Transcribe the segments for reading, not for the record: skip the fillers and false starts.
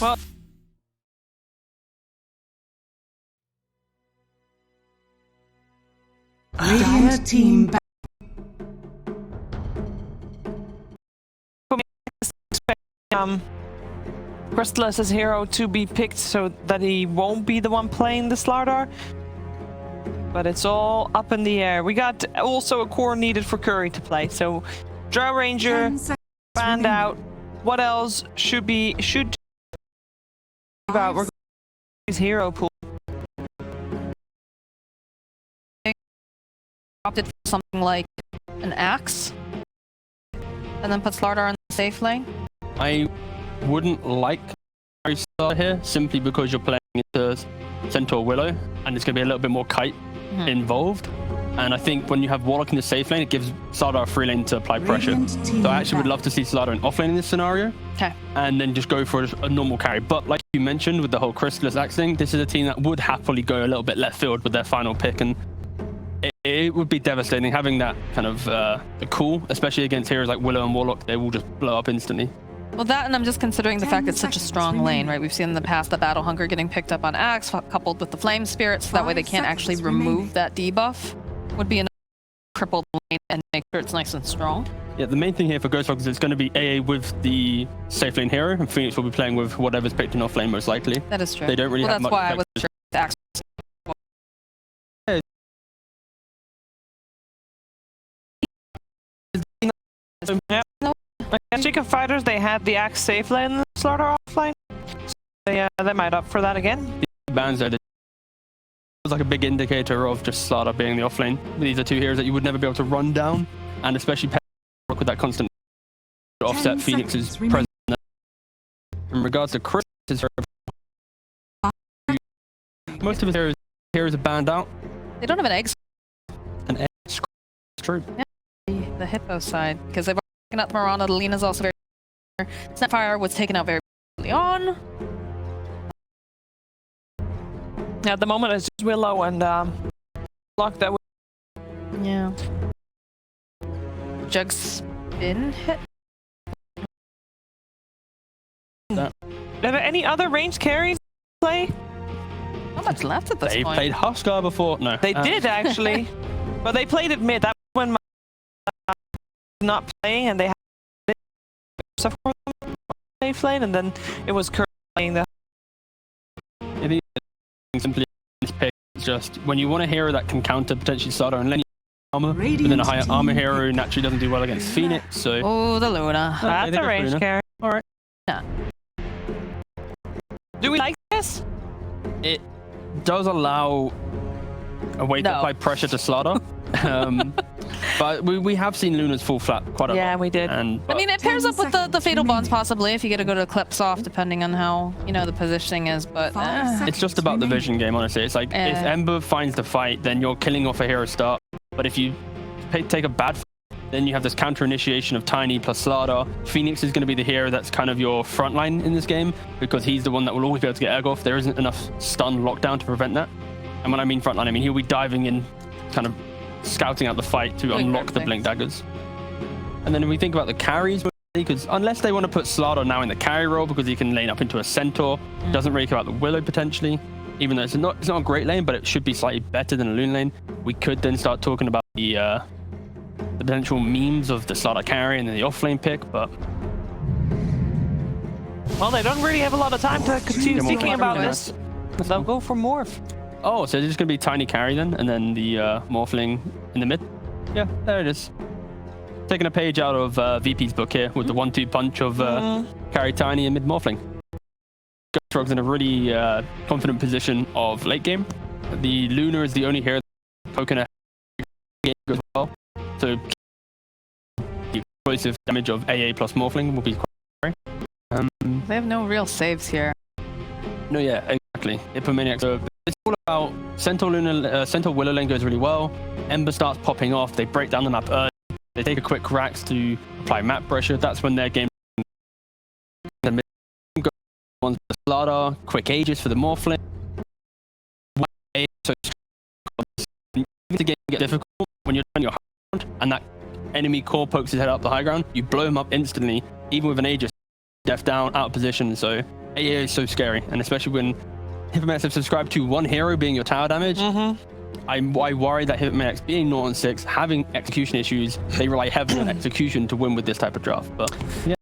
Well, Radiant team Crystal as hero to be picked so that he won't be the one playing the Slardar. But it's all up in the air. We got also a core needed for Curry to play. So Drow Ranger banned out. What else should about we're his hero pool. Opted for something like an axe and then put Slardar in the safe lane. I wouldn't like Harry Slardar here simply because you're playing into Centaur Willow and it's going to be a little bit more kite involved. And I think when you have Warlock in the safe lane, it gives Slardar a free lane to apply pressure. So I actually would love to see Slardar in off lane in this scenario. Okay. And then just go for a normal carry. But like you mentioned with the whole Crystallis Axe thing, this is a team that would happily go a little bit left field with their final pick. And it would be devastating having that kind of cool, especially against heroes like Willow and Warlock. They will just blow up instantly. Well, that, and I'm just considering the fact it's such a strong lane, right? We've seen in the past the Battle Hunger getting picked up on Axe, coupled with the Flame Spirits, so that way they can't actually remove that debuff. Would be enough to cripple the lane and make sure it's nice and strong. Yeah, the main thing here for Ghost Rock is it's going to be AA with the safe lane hero, and Phoenix will be playing with whatever's picked in off lane most likely. That is true. They don't really have much. That's why I was sure the Axe. Yeah. Against Chica Fighters, they had the Axe safe lane and the Slardar offline. So they might opt for that again. The bans there, it was like a big indicator of just Slardar being the off lane. These are two heroes that you would never be able to run down, and especially with that constant offset Phoenix's presence. In regards to Chris, most of his heroes are banned out. They don't have an egg. An egg, it's true. Yeah. The Hippo side, because they've taken out the Miranda. The Lena's also very. Snapfire was taken out very early on. Yeah, at the moment it's just Willow and Lock that. Yeah. Jug's been hit. Are there any other range carries play? Not much left at this They point. played Huskar before. No, They did actually, but they played it mid. That was when my not playing, and they had stuff for them safe lane, and then it was Kurt playing the. I think simply this pick is just when you want a hero that can counter potentially Slardar and Lenny armor, but then a higher armor hero naturally doesn't do well against Phoenix. So Oh, the Luna. That's a range carry. All right. Yeah. Do we like this? It does allow a way to No. apply pressure to Slardar. But we have seen Luna's fall flat quite a lot. Yeah, we did. And I mean, it pairs up with the Fatal Bonds possibly if you get to go to Clips off, depending on how, the positioning is, but it's just about the vision game, honestly. It's like if Ember finds the fight, then you're killing off a hero start. But if you take a bad fight, then you have this counter initiation of Tiny plus Slardar. Phoenix is going to be the hero that's kind of your front line in this game because he's the one that will always be able to get egg off. There isn't enough stun lockdown to prevent that. And when I mean front line, I mean he'll be diving in, kind of scouting out the fight to unlock the blink daggers. And then if we think about the carries, because unless they want to put Slardar now in the carry role because he can lane up into a Centaur, doesn't really care about the Willow potentially, even though it's not a great lane, but it should be slightly better than a Loon lane. We could then start talking about the potential memes of the Slardar carry and then the offlane pick, but Well, they don't really have a lot of time to continue thinking about this. They'll go for Morph. oh, so it's just gonna be Tiny carry then, and then the Morphling in the mid. Yeah, there it is. Taking a page out of VP's book here with the 1-2 punch of carry Tiny and mid Morphling. Ghost Rock's in a really confident position of late game. The Luna is the only hero poking a game as well. So the explosive damage of AA plus Morphling will be quite they have no real saves here. no, yeah, exactly. Hypomaniac. So it's all about Centaur Willow lane goes really well. Ember starts popping off. They break down the map early. They take a quick Rax to apply map pressure. That's when their game one's for Slardar, quick Aegis for the Morphling. So the game gets difficult when you're on your high ground and that enemy core pokes his head up the high ground. You blow him up instantly, even with an Aegis. Def down, out of position. So it is so scary, and especially when Hypomaniacs have subscribed to one hero being your tower damage. I worry that Hypomaniacs being 0 on 6, having execution issues, they rely heavily on execution to win with this type of draft. But yeah,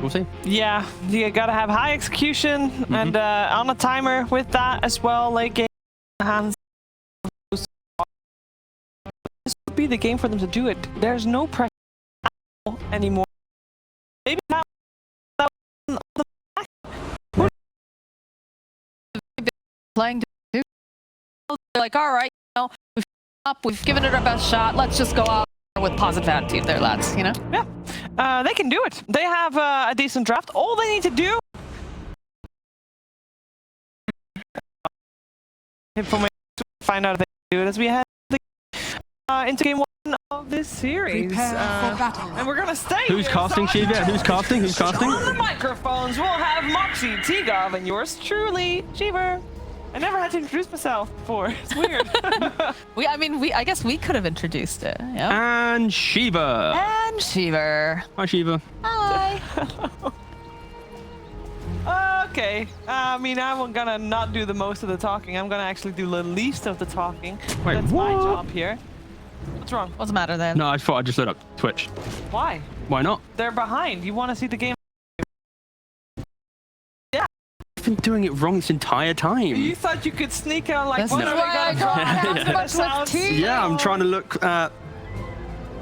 we'll see. Yeah, you gotta have high execution and on a timer with that as well. Late game hands. This would be the game for them to do it. There's no pressure anymore. Maybe that playing to do. They're like, all right, you know, we've given it our best shot. Let's just go out with positive attitude there, lads. You know? Yeah, they can do it. They have a decent draft. All they need to do. Find out if they can do it as we head into game 1 of this series. And we're gonna stay. Who's here. casting, Shiva? Who's casting? Who's casting? On the microphones, we'll have Moxie, T-Gov, and yours truly, Shiva. I never had to introduce myself before. It's weird. I guess we could have introduced it. Yeah. And Shiva. And Shiva. Hi, Shiva. Hi. Okay. I mean, I'm gonna not do the most of the talking. I'm gonna actually do the least of the talking. Wait, That's my what? job here. What's wrong? What's the matter then? No, I thought I'd just load up Twitch. Why? Why not? They're behind. You want to see the game? I've been doing it wrong this entire time. You thought you could sneak out like This what is are why I we got gonna out so much with tea. Yeah, I'm trying to look at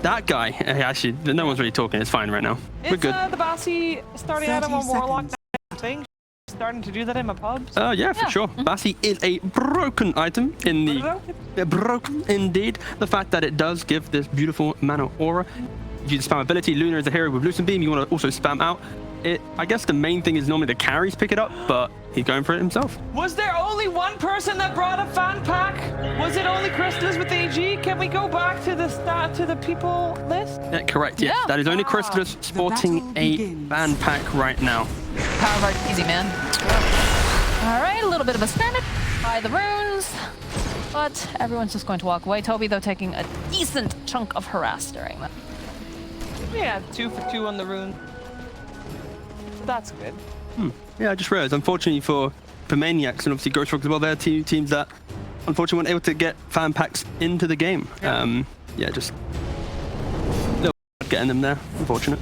that guy. Actually, no one's really talking. It's fine right now. We're good. The Bassi starting out on 30 Warlock seconds. now, I think. Starting to do that in my pubs. Yeah, for sure. Bassi is a broken item in the broken indeed. The fact that it does give this beautiful mana aura. If you spam ability, Luna is a hero with Lucent Beam. You want to also spam out it. I guess the main thing is normally the carries pick it up, but he's going for it himself. Was there only one person that brought a fan pack? Was it only Crystallis with AG? Can we go back to the people list? Yeah, correct. Yes, Yeah. that is only Crystallis sporting battle a begins. ban pack right now. Power of our easy man. All right, a little bit of a skirmish by the runes, but everyone's just going to walk away. Toby, though, taking a decent chunk of harass during that. Yeah, 2 for 2 on the rune. That's good. Yeah, I just realized, unfortunately for Maniacs and obviously Ghost Rock as well, they're two teams that unfortunately weren't able to get fan packs into the game. Yeah, just a little getting them there, unfortunate.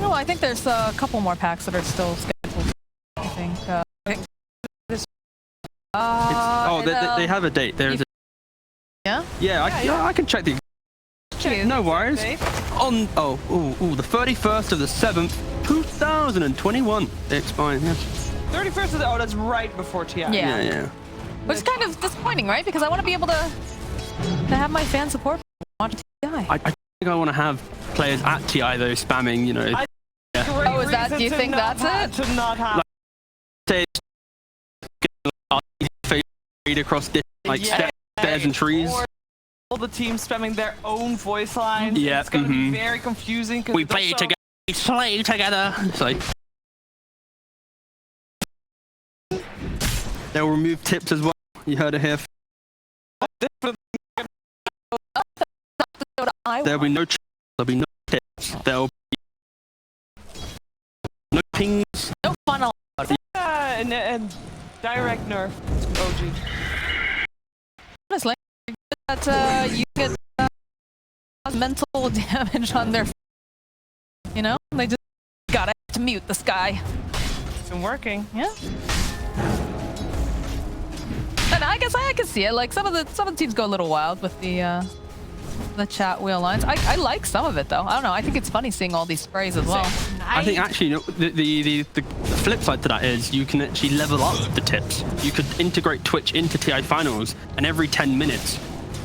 No, I think there's a couple more packs that are still scheduled. I think. They have a date. There's a, Yeah? yeah, I can check the. No worries. Okay. On the 31st of the 7th, 2021. They expire. Yes. 31st of the that's right before TI. Yeah. Which is kind of disappointing, right? Because I want to be able to have my fan support watch TI. I think I want to have players at TI though spamming. You know. Great Oh, is that- reason do you to think not that's To not have. Say fade across different Yeah. stairs and trees. Or all the teams spamming their own voice lines. Yeah, It's going to be very confusing. 'cause We it's play also- together. We slay together. It's like they'll remove tips as well. You heard it here. There'll be no. There'll be no tips. There'll be no pings. No fun. And direct nerf. OG. Honestly, that you get mental damage on their. You know, they just gotta have to mute this guy. It's been working. Yeah. And I guess I can see it. Like some of the teams go a little wild with the chat wheel lines. I like some of it though. I don't know. I think it's funny seeing all these sprays as well. I think actually, you know, the flip side to that is you can actually level up the tips. You could integrate Twitch into TI finals, and every 10 minutes,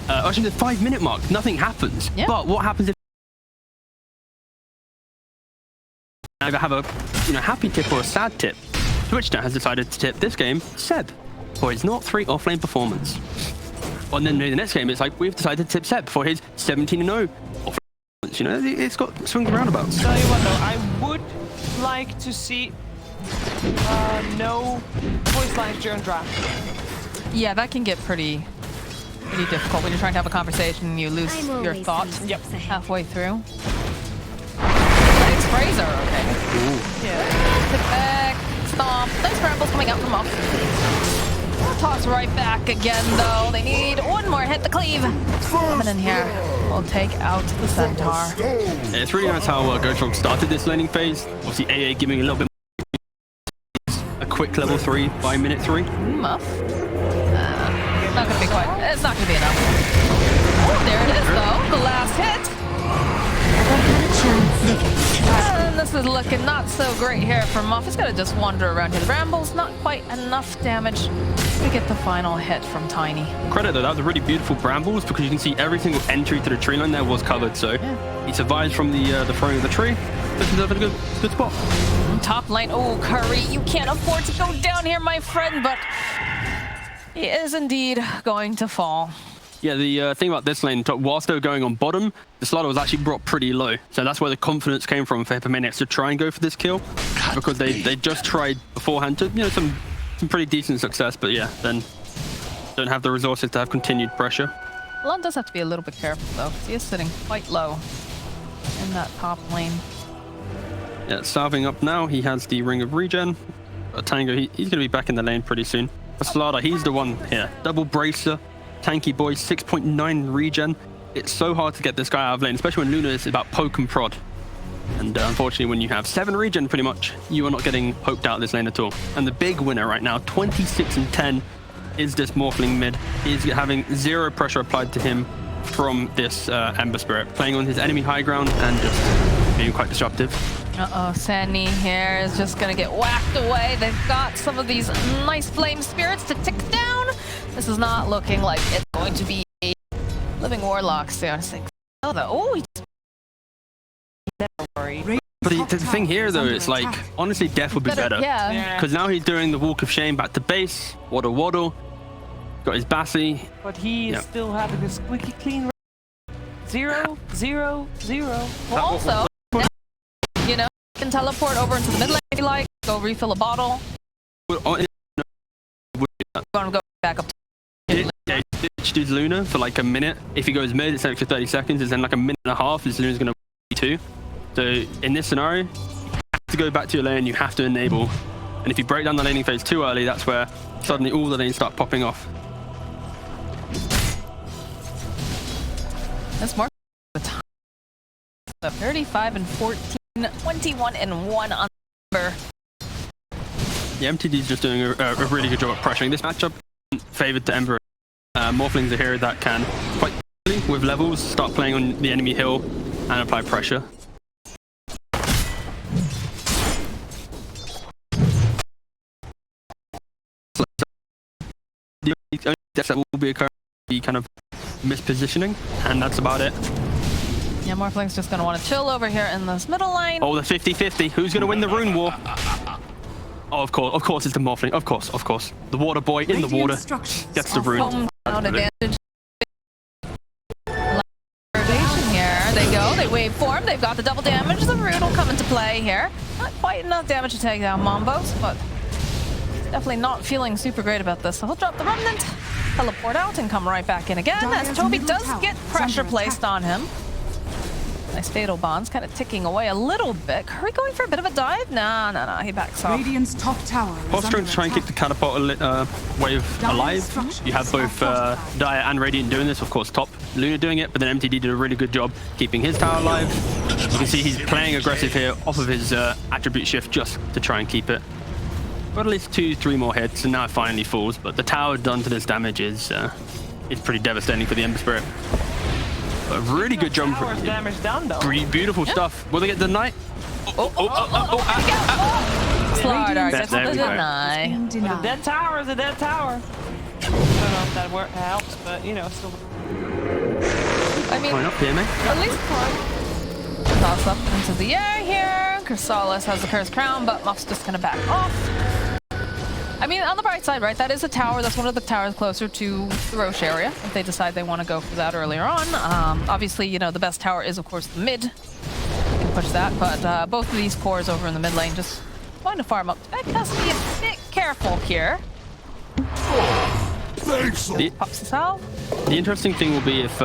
actually the 5-minute mark, nothing happens. Yeah. But what happens if you either have a happy tip or a sad tip? Twitch now has decided to tip this game Seb for his 0-3 offlane performance. And then the next game, it's like we've decided to tip Seb for his 17-0 offlane performance. You know, it's got swings and roundabouts. Tell you what though, I would like to see no voice lines during draft. Yeah, that can get pretty difficult when you're trying to have a conversation and you lose your thoughts halfway through. But sprays are okay. Yeah. toss right back again, though. They need one more hit to cleave. Coming in here. We'll take out the Centaur. Yeah, it's really nice how Gotrog started this laning phase. Obviously, AA giving a little bit more. A quick level 3 by minute 3. Muff. Not gonna be quite. It's not gonna be enough. Oh, there it is, though. The last hit. And this is looking not so great here for Muff. He's gotta just wander around his rambles. Not quite enough damage to get the final hit from Tiny. Credit though, that was a really beautiful brambles because you can see every single entry to the tree line there was covered. So he survives from the throwing of the tree. Puts himself in a good spot. Top lane. Oh, Curry, you can't afford to go down here, my friend, but he is indeed going to fall. Yeah, the thing about this lane, whilst they were going on bottom, the Slaughter was actually brought pretty low. So that's where the confidence came from for Hypermaniacs to try and go for this kill. Because they just tried beforehand to, you know, some pretty decent success. But yeah, then don't have the resources to have continued pressure. Lon does have to be a little bit careful, though, because he is sitting quite low in that top lane. Yeah, salving up now. He has the Ring of Regen. Tango, he's going to be back in the lane pretty soon. For Slaughter, he's the one here. Double Bracer. Tanky boy, 6.9 regen. It's so hard to get this guy out of lane, especially when Luna is about poke and prod. And unfortunately, when you have 7 regen, pretty much, you are not getting poked out of this lane at all. And the big winner right now, 26 and 10, is this Morphling mid. He's having 0 pressure applied to him from this Ember Spirit, playing on his enemy high ground and just being quite disruptive. Uh-oh, Sandy here is just gonna get whacked away. They've got some of these nice flame spirits to tick down. This is not looking like it's going to be a living warlock soon. Oh, he's never worried. But the thing here, though, is like, honestly, death would be better. Yeah. Because now he's doing the Walk of Shame back to base, waddle waddle, got his Bassi. But he is still having a squeaky clean 0, 0, 0. Also, you know, you can teleport over into the mid lane if you like, go refill a bottle. Want to go back up to yeah, ditch his Luna for like a minute. If he goes mid, it's an extra 30 seconds. It's then like a minute and a half. His Luna's going to be 2. So in this scenario, you have to go back to your lane. You have to enable. And if you break down the laning phase too early, that's where suddenly all the lanes start popping off. That's more the time. 35 and 14, 21 and 1 on Ember. Yeah, MTD's just doing a really good job at pressuring. This matchup favored to Ember. Morphling's a hero that can quite quickly, with levels, start playing on the enemy hill and apply pressure. The only deaths that will be occurring will be kind of mispositioning, and that's about it. Yeah, Morphling's just going to want to chill over here in this middle lane. Oh, the 50-50. Who's going to win the Rune War? Oh, of course it's the Morphling. Of course. The water boy in the water gets the Rune. Hometown advantage. Here they go. They wave form. They've got the double damage. The Rune will come into play here. Not quite enough damage to take down Mombos, but definitely not feeling super great about this. So he'll drop the Remnant, teleport out, and come right back in again as Toby does get pressure placed on him. Nice Fatal Bonds kind of ticking away a little bit. Curry going for a bit of a dive? No, he backs off. Radiant's top tower. Posture to try and keep the catapult wave alive. You have both Dire and Radiant doing this, of course top Luna doing it, but then MTD did a really good job keeping his tower alive. You can see he's playing aggressive here off of his attribute shift just to try and keep it. Got at least 2-3 more hits, and now it finally falls, but the tower done to this damage is pretty devastating for the Ember Spirit. A really good jump. Damage done, though. Beautiful stuff. Will they get the knight? Slaughter gets the There we go. deny. But a dead tower is a dead tower. I don't know if that helps, but you know, still. I mean, Line up, PMA. at least toss up into the air here. Chrysalis has the Cursed Crown, but Muff's just gonna back off. I mean, on the bright side, right, that is a tower. That's one of the towers closer to the Roche area, if they decide they want to go for that earlier on. Obviously, you know, the best tower is, of course, the mid. You can push that, but both of these cores over in the mid lane just going to farm up. Beck has to be a bit careful here. Pops this out. The interesting thing will be if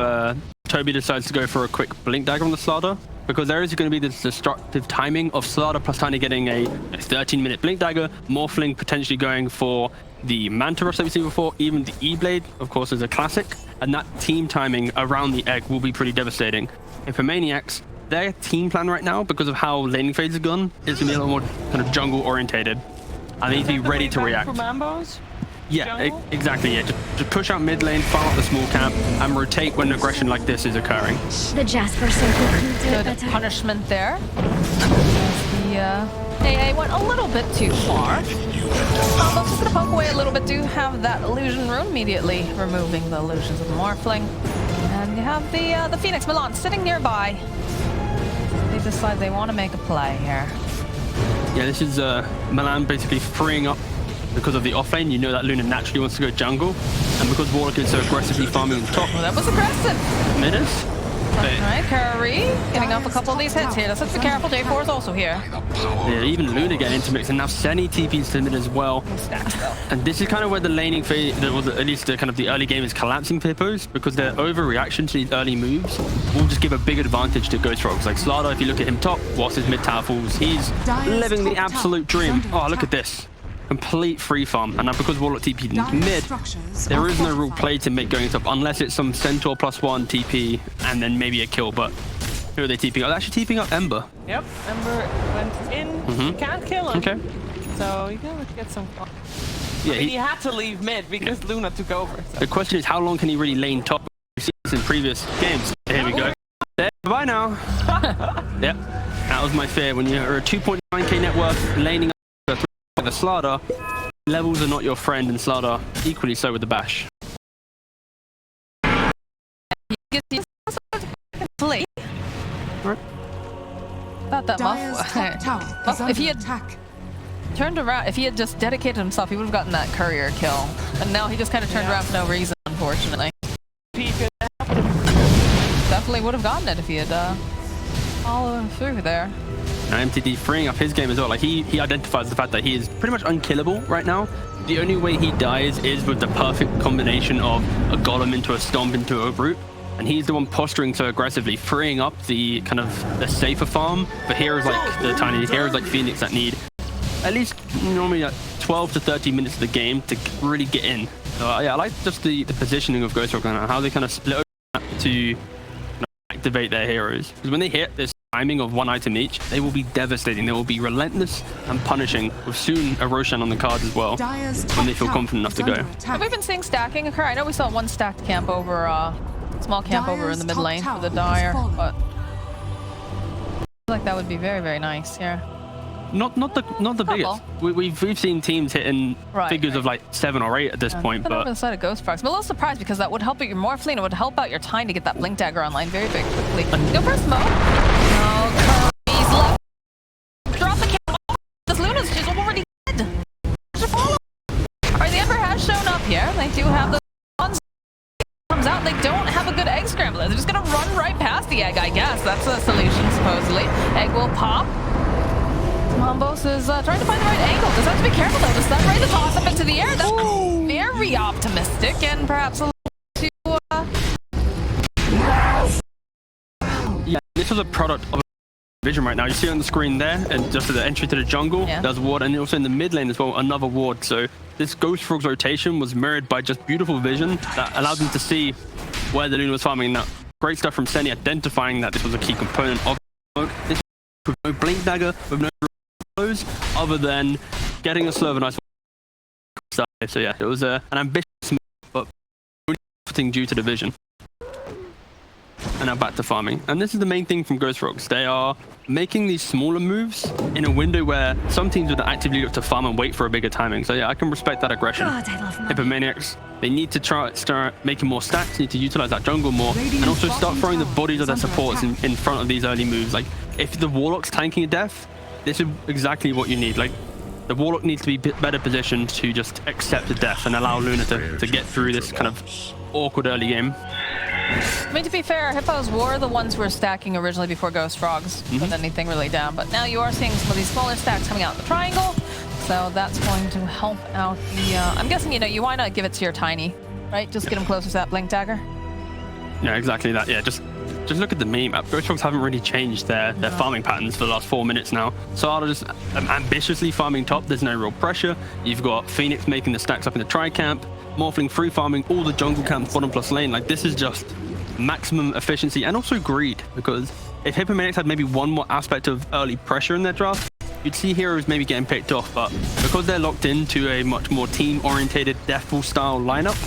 Toby decides to go for a quick Blink Dagger on the Slaughter. because there is going to be this destructive timing of Slardar plus Tiny getting a 13-minute Blink Dagger, Morphling potentially going for the Manta Rush that we've seen before, even the E-Blade, of course, is a classic, and that team timing around the egg will be pretty devastating. And for Maniacs, their team plan right now, because of how laning phase has gone, is going to be a little more kind of jungle orientated. And they need to be ready to react. Yeah, exactly. Yeah, just push out mid lane, farm up the small camp, and rotate when aggression like this is occurring. The Jasper simply couldn't do it Good better. punishment there. The AA went a little bit too far. Almost just gonna poke away a little bit. Do have that illusion rune immediately, removing the illusions of the Morphling. And you have the Phoenix Milan sitting nearby. They decide they want to make a play here. Yeah, this is Milan basically freeing up because of the offlane. You know that Luna naturally wants to go jungle, and because Warlock is so aggressively farming on top. Well, that was aggressive. It is. Alright, Curry getting up a couple of these hits here. Let's have to be careful. J4 is also here. Yeah, even Luna getting into mix, and now Seni TP's to mid as well. And this is kind of where the laning phase, or at least the kind of the early game is collapsing for Hippos, because their overreaction to these early moves will just give a big advantage to Ghost Frogs. Like Slardar, if you look at him top, whilst his mid tower falls, he's living the absolute dream. Oh, look at this. Complete free farm, and now because Warlock TP mid, there is no real play to make going top unless it's some Centaur +1 TP and then maybe a kill. But who are they TPing? Oh, they're actually TPing up Ember. Yep, Ember went in. You can't kill him. Okay. So you gotta get some. Yeah, I mean, he had to leave mid because Luna took over. So. The question is, how long can he really lane top? We've seen this in previous games. Here we go. There, bye now. Yep, that was my fear. When you're a 2.9k net worth laning up the Slardar, levels are not your friend, and Slardar equally so with the bash. Play. Right. About that muff. If he had turned around, if he had just dedicated himself, he would have gotten that courier kill. And now he just kind of turned around for no reason, unfortunately. Definitely would have gotten it if he had followed through there. Now MTD freeing up his game as well. Like he identifies the fact that he is pretty much unkillable right now. The only way he dies is with the perfect combination of a golem into a stomp into a root. And he's the one posturing so aggressively, freeing up the kind of the safer farm for heroes like the tiny heroes like Phoenix that need at least normally like 12 to 30 minutes of the game to really get in. So yeah, I like just the positioning of Ghost Rock and how they kind of split over to activate their heroes. Because when they hit this timing of one item each, they will be devastating. They will be relentless and punishing, with soon a Roshan on the cards as well, when they feel confident enough to go. Have we been seeing stacking occur? I know we saw one stacked camp over, small camp over in the mid lane for the Dire, but I feel like that would be very, very nice here. Not the biggest. We've seen teams hitting figures of like 7 or 8 at this point, but over the side of Ghost Frogs. I'm a little surprised because that would help out your Morphling. It would help out your time to get that Blink Dagger online very, very quickly. Go for a smoke. No, Curry's left. Drop the camp. This Luna's just already dead. Alright, the Ember has shown up here. They do have the ones comes out. They don't have a good egg scrambler. They're just gonna run right past the egg, I guess. That's a solution, supposedly. Egg will pop. Mambos is trying to find the right angle. Just have to be careful though. The stun ray, the toss up into the air. That's very optimistic and perhaps a little too. yeah, this was a product of vision right now. You see it on the screen there, and just at the entry to the jungle, there's a ward, and also in the mid lane as well, another ward. So this Ghost Frog's rotation was mirrored by just beautiful vision that allowed them to see where the Luna was farming. Now, great stuff from Seni identifying that this was a key component of the smoke. This with no Blink Dagger, with no other than getting a slow of a nice side. So yeah, it was an ambitious move, but really due to the vision. And now back to farming. And this is the main thing from Ghost Frogs. They are making these smaller moves in a window where some teams would actively look to farm and wait for a bigger timing. So yeah, I can respect that aggression. God, I love money. Hippomaniacs, they need to start making more stacks, need to utilize that jungle more, and also start throwing the bodies of their supports in front of these early moves. Like, if the Warlock's tanking a death, this is exactly what you need. Like, the Warlock needs to be better positioned to just accept the death and allow Luna to get through this kind of awkward early game. I mean, to be fair, Hippos were the ones who were stacking originally before Ghost Frogs put anything really down. But now you are seeing some of these smaller stacks coming out in the triangle. So that's going to help out the... I'm guessing, you why not give it to your Tiny, right? Just get him closer to that Blink Dagger. Yeah, exactly that. Yeah, just just look at the meme map. Ghost Frogs haven't really changed their farming patterns for the last 4 minutes now. Slardar just ambitiously farming top. There's no real pressure. You've got Phoenix making the stacks up in the tri-camp, Morphling free farming all the jungle camps bottom plus lane. Like, this is just maximum efficiency and also greed, because if Hippomaniacs had maybe one more aspect of early pressure in their draft, you'd see heroes maybe getting picked off, but because they're locked into a much more team-orientated Deathfall style lineup,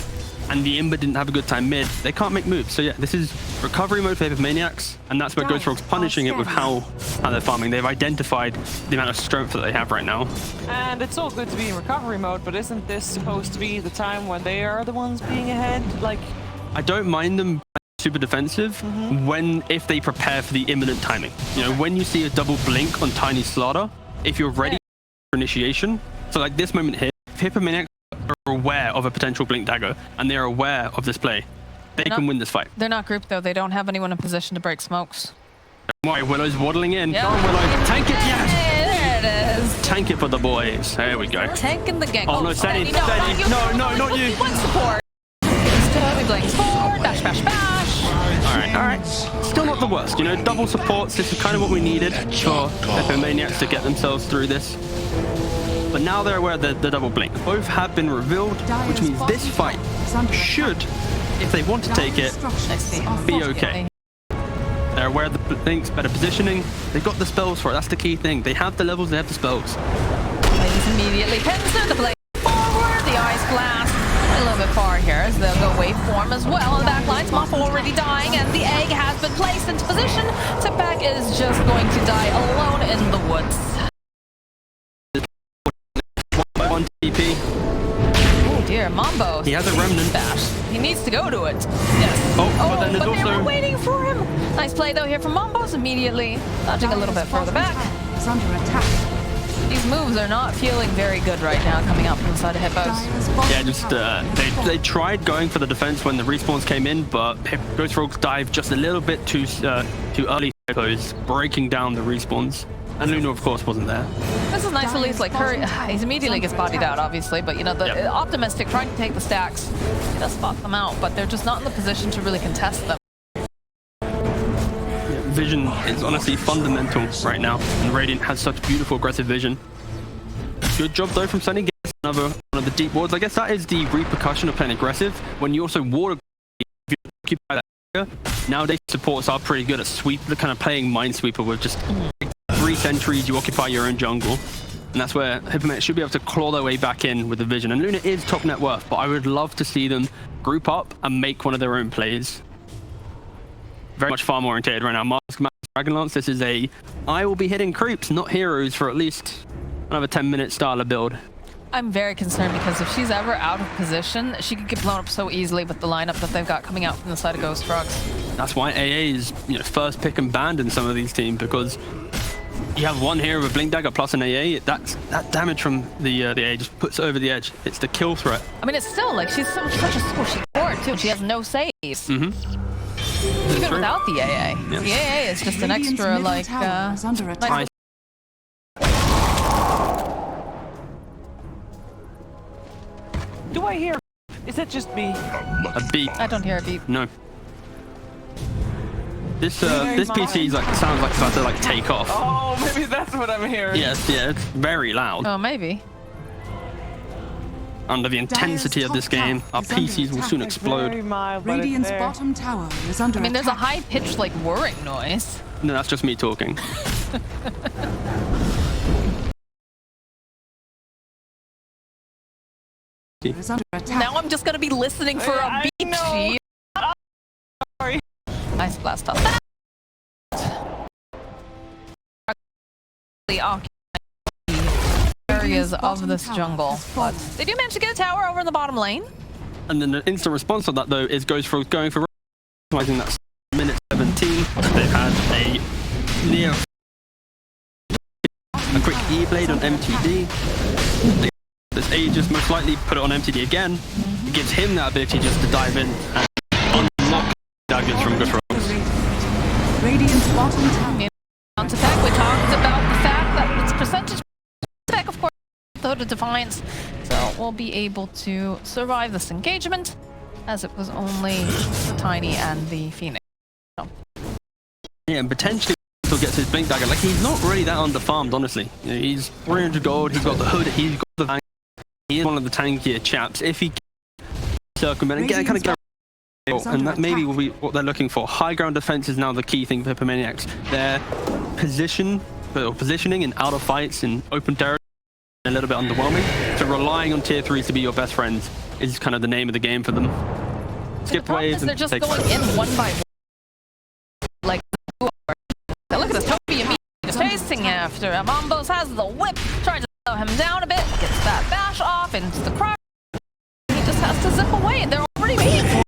and the Ember didn't have a good time mid, they can't make moves. So yeah, this is recovery mode for Hippomaniacs, and that's where Ghost Frog's punishing it with how they're farming. They've identified the amount of strength that they have right now. And it's all good to be in recovery mode, but isn't this supposed to be the time when they are the ones being ahead? Like, I don't mind them super defensive if they prepare for the imminent timing. You know, when you see a double blink on Tiny Slardar, if you're ready for initiation, so like this moment here, if Hippomaniacs are aware of a potential blink dagger and they're aware of this play, they can win this fight. They're not grouped though. They don't have anyone in position to break smokes. Don't worry, Willow's waddling in. Yeah. Go on, Willow. Tank it, yes! Hey, there it is. Tank it for the boys. There we go. Tanking the gang. Oh no, steady. No, not you. One support. Still blinks forward. Bash, bash, bash. Alright. Still not the worst. You know, double supports. This is kind of what we needed for Hippomaniacs to get themselves through this. But now they're aware of the double blink. Both have been revealed, which means this fight should, if they want to take it, be okay. They're aware of the blinks, better positioning. They've got the spells for it. That's the key thing. They have the levels, they have the spells. Ladies immediately pincer the blade forward. The eyes blast a little bit far here as they'll go waveform as well. On the back lines, Moth already dying, and the egg has been placed into position. Tipback is just going to die alone in the woods. One TP. Oh dear, Mambo. He has a remnant. Bash. He needs to go to it. Yes. But then there's they also were waiting for him. Nice play though here from Mambos immediately. Dodging a little bit further back. Is under attack. These moves are not feeling very good right now coming out from the side of Hippos. Yeah, just they tried going for the defense when the respawns came in, but Ghost Frogs dived just a little bit too early. Hippos breaking down the respawns, and Luna of course wasn't there. This is nice at least. Like Curry, he immediately gets bodied out, obviously, but you know the optimistic trying to take the stacks. He does spot them out, but they're just not in the position to really contest them. Vision is honestly fundamental right now, and Radiant has such beautiful aggressive vision. Good job though from Sunny. Gets another one of the deep wards. I guess that is the repercussion of playing aggressive. When you also ward, if you occupy that area, nowadays supports are pretty good at sweep, the kind of playing Minesweeper with just 3 sentries, you occupy your own jungle. And that's where Hippomaniacs should be able to claw their way back in with the vision. And Luna is top net worth, but I would love to see them group up and make one of their own plays. Very much farm oriented right now. Mask, Dragonlance, this is I will be hitting creeps, not heroes, for at least another 10-minute style of build. I'm very concerned because if she's ever out of position, she could get blown up so easily with the lineup that they've got coming out from the side of Ghost Frogs. That's why AA is, you know, first pick and banned in some of these teams, because you have one hero with Blink Dagger plus an AA, that damage from the AA just puts it over the edge. It's the kill threat. I mean, it's still like she's such a squishy board too. She has no saves. Even without the AA. Yeah. The AA is just an extra like is under attack. nice. do I hear? Is that just me? A beat. I don't hear a beep. No. This PC is like sounds like it's about to like take off. Oh, maybe that's what I'm hearing. Yes, yeah, it's very loud. Oh, maybe. Under the intensity of this game, our PCs will soon explode. Very mild, but it's Radiant's there. bottom tower is under I mean, there's a attack. high-pitched like whirring noise. No, that's just me talking. Is under attack. Now I'm just gonna be listening for a I beep. know. Gee. Sorry. Nice blast off that. Areas of this jungle, but they do manage to get a tower over in the bottom lane. And then the instant response to that though is Ghost Frogs going for optimizing that minute 17. They've had a quick E-blade on MTD. This Aegis most likely put it on MTD again. It gives him that ability just to dive in and unlock daggers from Ghost Frogs. Radiant's bottom tower. On to Peck, we talked about the fact that it's percentage Peck, of course, though to Defiance, so we'll be able to survive this engagement as it was only the Tiny and the Phoenix. So Yeah, and potentially still gets his blink dagger. Like, he's not really that underfarmed, honestly. You know, he's 300 gold, he's got the hood, he's got the tank. He is one of the tankier chaps. If he can circumvent and get and that maybe will be what they're looking for. High ground defense is now the key thing for Hippomaniacs. Their positioning in outer fights in open territory is a little bit underwhelming. So relying on tier 3s to be your best friends is kind of the name of the game for them. Skip the waves. They're just going in one by one. Like, look at this. Toby immediately chasing after him. Ambos has the whip, trying to slow him down a bit, gets that bash off into the crush. He just has to zip away, and they're already waiting for him.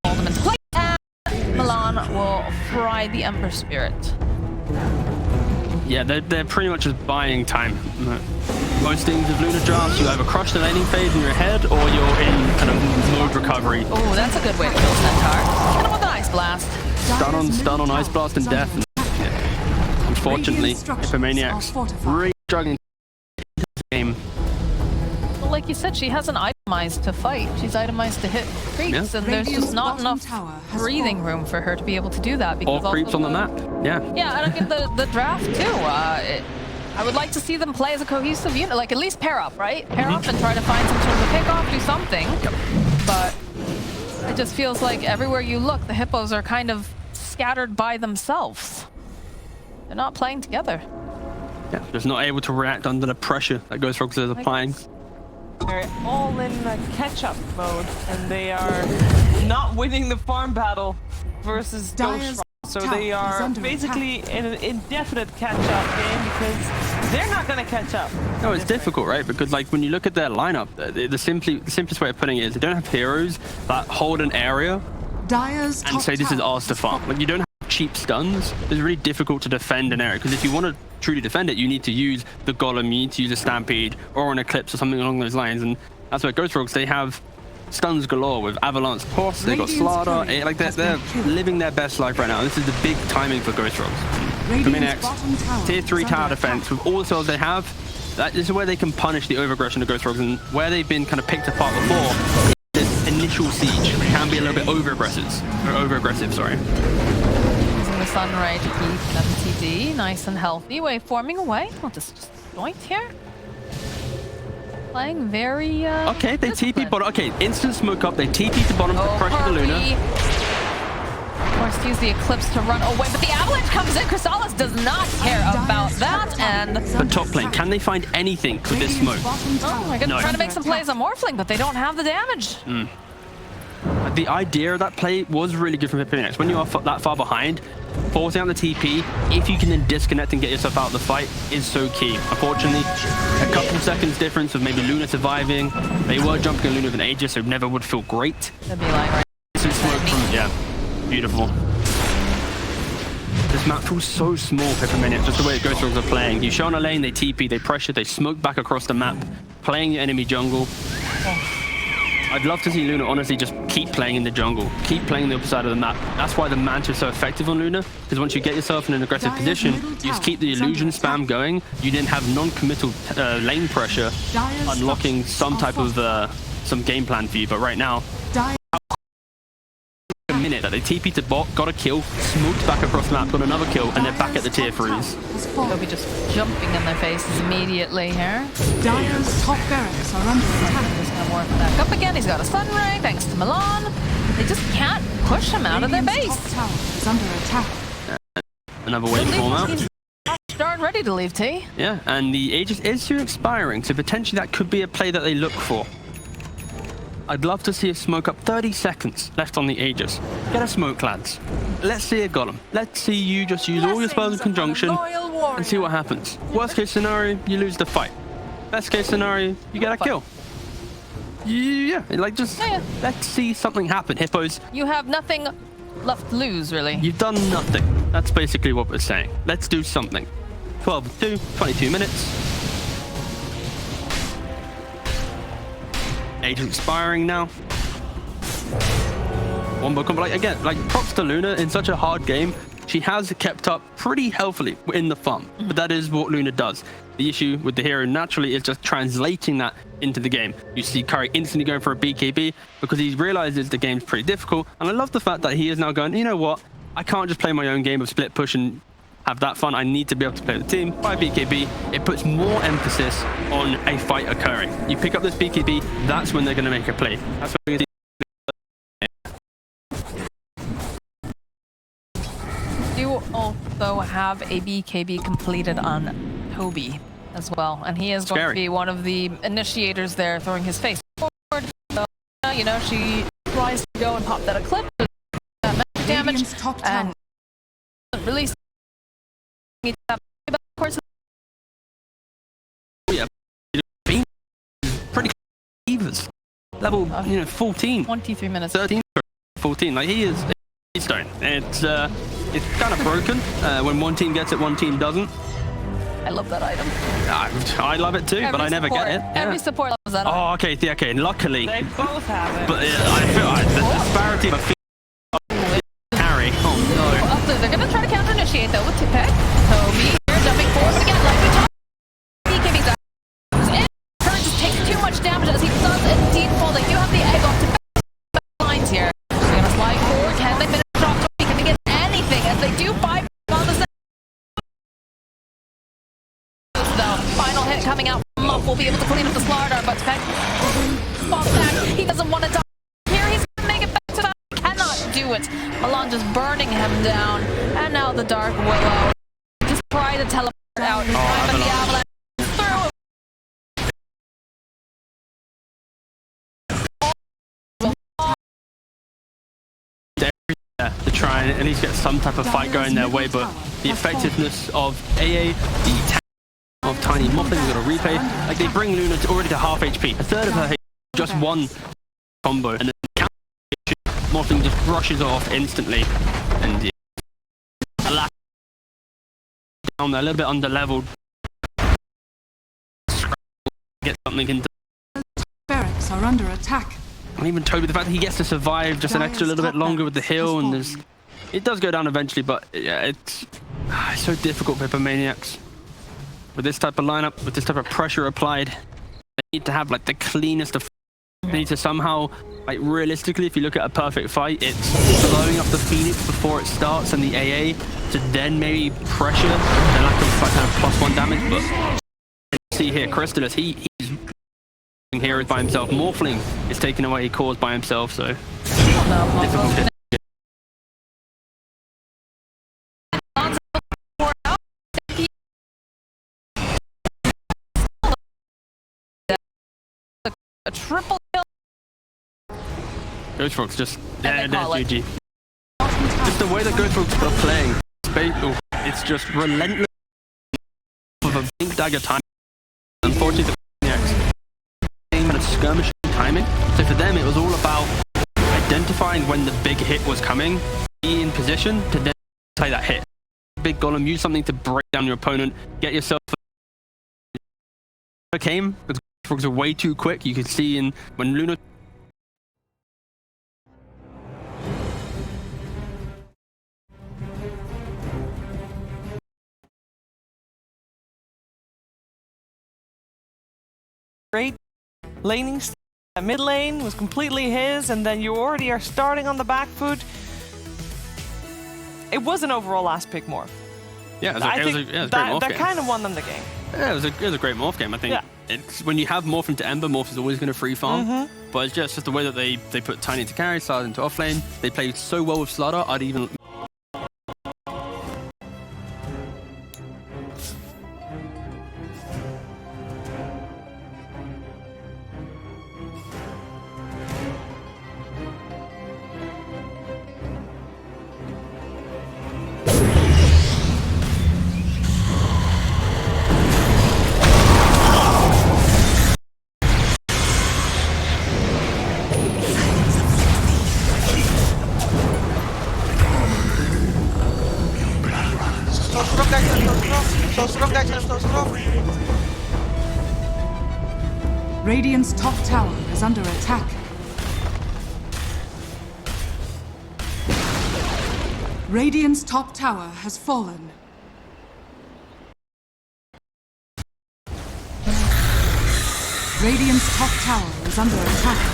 Hold him into place, and Milan will fry the Ember Spirit. Yeah, they're pretty much just buying time. Most things with Luna drafts, you either crush the laning phase in your head, or you're in kind of mode recovery. Oh, that's a good way to kill Centaur. Hit him with an Ice Blast. Stun on Ice Blast and death. Yeah. Unfortunately, Hippomaniacs really struggling to get into the game. Well, like you said, she hasn't itemized to fight. She's itemized to hit creeps, and there's just not enough breathing room for her to be able to do that. Because All creeps on the map. Yeah. Yeah, and I mean the draft too. I would like to see them play as a cohesive unit, like at least pair up, right? Pair up and try to find some sort of a pick-off, do something. But it just feels like everywhere you look, the hippos are kind of scattered by themselves. They're not playing together. Yeah, just not able to react under the pressure that Ghost Frogs is applying. They're all in catch-up mode, and they are not winning the farm battle versus Ghost Frogs. So they are basically in an indefinite catch-up game because they're not going to catch up. No, it's difficult, right? Because like when you look at their lineup, the simplest way of putting it is they don't have heroes that hold an area and say this is ours to farm. Like you don't have cheap stuns. It's really difficult to defend an area because if you want to truly defend it, you need to use the Golem, you need to use a Stampede or an Eclipse or something along those lines. And that's where Ghost Frogs, they have stuns galore with Avalanche Horse, they've got Slaughter, like they're living their best life right now. This is the big timing for Ghost Frogs. Hippomaniacs, tier 3 tower defense, with all the souls they have, this is where they can punish the overaggression of Ghost Frogs, and where they've been kind of picked apart before, this initial siege can be a little bit over-aggressive, sorry. Using the Sunray to keep them TD, nice and healthy, waveforming away. I'll just joint here. Playing very okay, they TP bottom. Okay, instant smoke up. They TP to bottom to pressure the Luna. Of course, use the Eclipse to run away, but the Avalanche comes in. Chrysalis does not care about that, and but top lane, can they find anything with this smoke? Oh my goodness, trying to make some plays on Morphling, but they don't have the damage. The idea of that play was really good from Hippomaniacs. When you are that far behind, forcing out the TP, if you can then disconnect and get yourself out of the fight, is so key. Unfortunately, a couple seconds difference of maybe Luna surviving. They were jumping on Luna with an Aegis, so never would feel great. That'd be like, right. Some smoke from, yeah, beautiful. This map feels so small, Hippomaniacs, just the way Ghost Frogs are playing. You show on a lane, they TP, they pressure, they smoke back across the map, playing the enemy jungle. I'd love to see Luna honestly just keep playing in the jungle, keep playing the opposite side of the map. That's why the Manta is so effective on Luna, because once you get yourself in an aggressive position, you just keep the illusion spam going. You then have non-committal lane pressure, unlocking some type of some game plan for you. But right now, a minute that they TP to bot, got a kill, smoked back across the map, got another kill, and they're back at the tier 3s. They'll be just jumping in their faces immediately here. Dire's top barracks are under attack. He's gonna warp back up again. He's got a Sunray thanks to Milan. They just can't push him out of their base. Top tower is under attack. Another wave form out. Darn ready to leave T. Yeah, and the Aegis is soon expiring, so potentially that could be a play that they look for. I'd love to see a smoke up. 30 seconds left on the Aegis. Get a smoke, lads. Let's see a Golem. Let's see you just use all your spells in conjunction and see what happens. Worst case scenario, you lose the fight. Best case scenario, you get a kill. Yeah, like just let's see something happen, Hippos. You have nothing left to lose, really. You've done nothing. That's basically what we're saying. Let's do something. 12-2, 22 minutes. Agent expiring now. One more combo. Like, again, like props to Luna in such a hard game. She has kept up pretty healthily in the farm, but that is what Luna does. The issue with the hero naturally is just translating that into the game. You see Curry instantly going for a BKB because he realizes the game's pretty difficult. And I love the fact that he is now going, you know what? I can't just play my own game of split push and have that fun. I need to be able to play with the team. By BKB, it puts more emphasis on a fight occurring. You pick up this BKB, that's when they're going to make a play. That's when You also have a BKB completed on Toby as well, and he is going to be one of the initiators there, throwing his face forward. So, you know, she tries to go and pop that eclipse, damage, and release. Of course, yeah, pretty evens. Level, 14. 23 minutes. 13, 14. Like, he is a stone. It's kind of broken when one team gets it, one team doesn't. I love that item. I love it too, but I never get it. Yeah. Every support loves that item. Oh, okay, okay. Luckily, They both have it. but I feel like the disparity of a carry. Oh no. They're gonna try to counter initiate though with Tipek. Toby here jumping forward, but again, like we talked, BKB's out. Current just takes too much damage as he does indeed fall. They do have the egg off Tipek lines here. They're gonna slide forward. Can they finish off Toby? Can they get anything as they do buy on the set? Final hit coming out from Muff will be able to clean up the Slardar, but Tipek falls back. He doesn't want to die. Here he's gonna make it back to that. Cannot do it. Milan just burning him down. And now the Dark Willow. Just try to teleport out. Time of the avalanche. Through. To try and at least get some type of fight going their way, but the effectiveness of AA, the attack of Tiny Mopping, we've got a replay. Like, they bring Luna already to half HP. A third of her HP, just one combo, and then Mopping just brushes off instantly. And yeah, down there, a little bit under leveled. Get something into. Barracks are under attack. And even Toby, the fact that he gets to survive just an extra little bit longer with the heal, and it does go down eventually, but yeah, it's so difficult for Hypomaniacs. With this type of lineup, with this type of pressure applied, they need to have like the cleanest of. They need to somehow, like realistically, if you look at a perfect fight, it's blowing up the Phoenix before it starts and the AA to then maybe pressure and like kind of +1 damage. But see here, Crystallis, he's here by himself. Morphling is taking away cores by himself, so difficult. A triple kill. Ghostfrog's just there's GG. Just the way that Ghostfrog's are playing, it's just relentless with a blink dagger time. Unfortunately, the game and a skirmish timing. So for them, it was all about identifying when the big hit was coming, be in position to then take that hit. Big golem, use something to break down your opponent, get yourself. Came, but Ghostfrogs are way too quick. You can see in when Luna. Great laning. Mid lane was completely his, and then you already are starting on the back foot. It was an overall last pick morph. Yeah, it was a great morph that game. kind of won them the game. Yeah, it was a great morph game. I think it's when you have morph into Ember, morph is always going to free farm. But it's just the way that they put Tiny into carry, Slardar into offlane. They played so well with Slardar, I'd even. Radiant's top tower is under attack. Radiant's top tower has fallen. Radiant's top tower is under attack.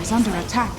is under attack.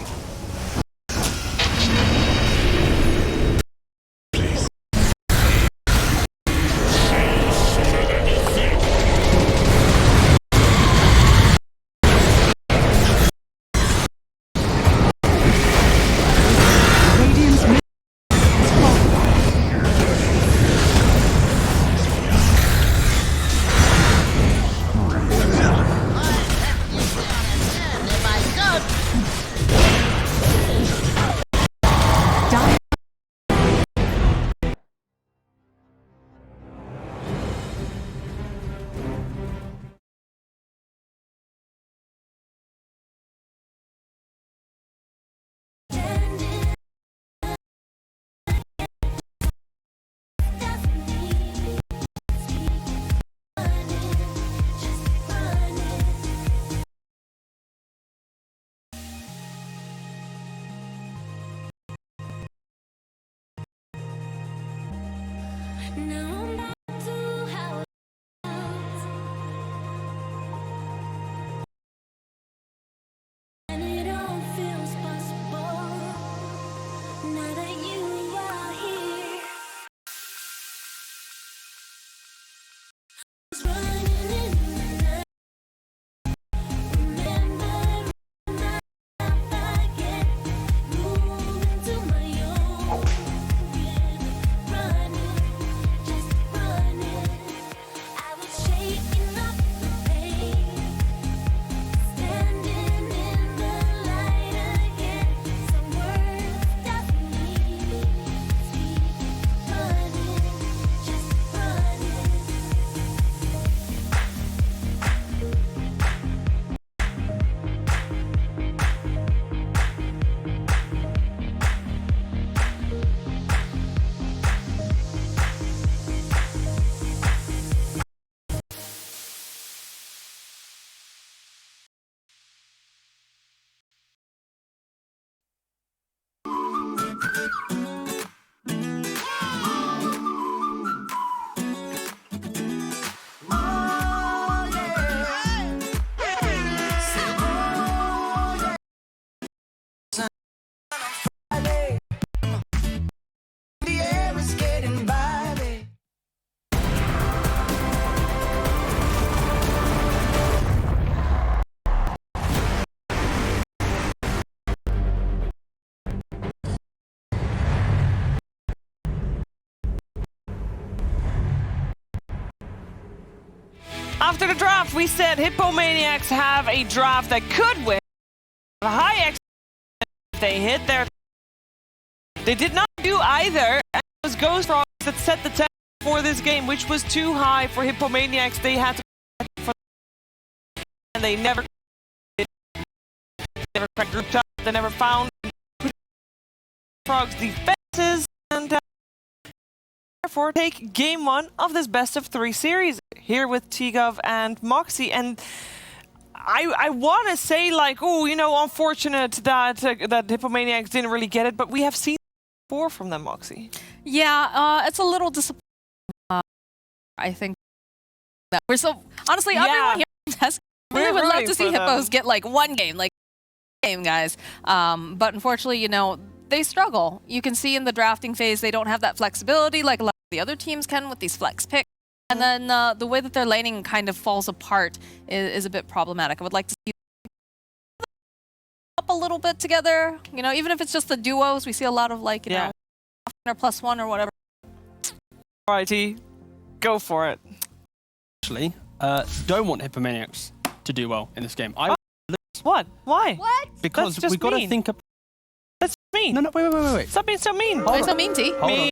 After the draft, we said Hippomaniacs have a draft that could win. A high expectation if they hit their... They did not do either. And it was Ghost Frogs that set the tempo for this game, which was too high for Hippomaniacs. They had to... And they never cracked group top. They never found Frogs' defenses. And therefore take game one of this best of 3 series here with T-Gov and Moxie. And I want to say, like, oh, you know, unfortunate that that Hippomaniacs didn't really get it, but we have seen 4 from them, Moxie. Yeah, it's a little disappointing. I think that we're so honestly, everyone here has really would love to see Hippos get like one game, guys. But unfortunately, you know, they struggle. You can see in the drafting phase they don't have that flexibility like a lot of the other teams can with these flex picks. And then the way that their laning kind of falls apart is a bit problematic. I would like to see up a little bit together. You know, even if it's just the duos, we see a lot of like, you know, or +1 or whatever. Alrighty, go for it. Actually, don't want Hippomaniacs to do well in this game. What? Why? What? Because we got to think of... That's mean. No, wait. Stop being so mean. Why so mean, T? Hold on.